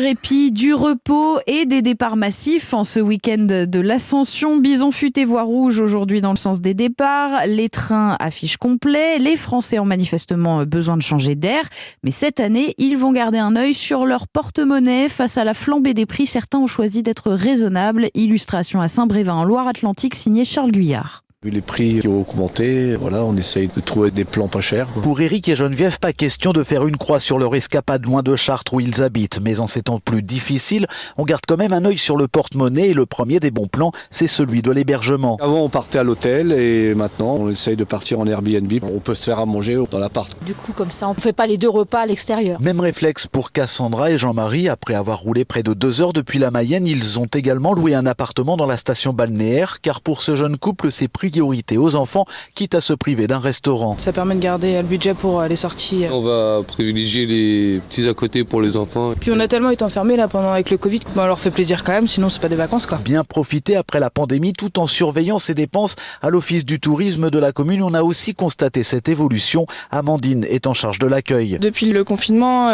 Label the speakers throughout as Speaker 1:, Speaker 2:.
Speaker 1: répit, du repos et des départs massifs en ce week-end de l'Ascension. Bison futé voie rouge aujourd'hui dans le sens des départs. Les trains affichent complet. Les Français ont manifestement besoin de changer d'air. Mais cette année, ils vont garder un œil sur leur porte-monnaie. Face à la flambée des prix, certains ont choisi d'être raisonnables. Illustration à Saint-Brévin en Loire-Atlantique, signé Charles Guyard.
Speaker 2: Vu les prix qui ont augmenté, on essaye de trouver des plans pas chers.
Speaker 3: Pour Éric et Geneviève, pas question de faire une croix sur leur escapade loin de Chartres où ils habitent. Mais en ces temps plus difficiles, on garde quand même un œil sur le porte-monnaie et le premier des bons plans, c'est celui de l'hébergement.
Speaker 2: Avant, on partait à l'hôtel et maintenant, on essaye de partir en Airbnb. On peut se faire à manger dans l'appart.
Speaker 4: Du coup, comme ça, on ne fait pas les 2 repas à l'extérieur.
Speaker 3: Même réflexe pour Cassandra et Jean-Marie. Après avoir roulé près de 2 heures depuis la Mayenne, ils ont également loué un appartement dans la station balnéaire. Car pour ce jeune couple, c'est priorité aux enfants, quitte à se priver d'un restaurant.
Speaker 5: Ça permet de garder le budget pour les sorties.
Speaker 6: On va privilégier les petits à côté pour les enfants.
Speaker 5: Puis on a tellement été enfermés là pendant avec le Covid, on leur fait plaisir quand même, sinon c'est pas des vacances quoi.
Speaker 3: Bien profiter après la pandémie tout en surveillant ses dépenses. À l'office du tourisme de la commune, on a aussi constaté cette évolution. Amandine est en charge de l'accueil.
Speaker 7: Depuis le confinement,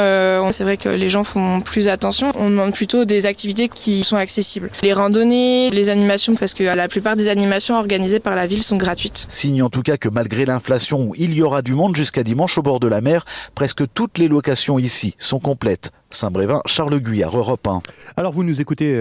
Speaker 7: c'est vrai que les gens font plus attention. On demande plutôt des activités qui sont accessibles. Les randonnées, les animations, parce que la plupart des animations organisées par la ville sont gratuites.
Speaker 3: Signe en tout cas que malgré l'inflation où il y aura du monde jusqu'à dimanche au bord de la mer, presque toutes les locations ici sont complètes. Saint-Brévin, Charles Guyard, Europe 1.
Speaker 8: Alors vous nous écoutez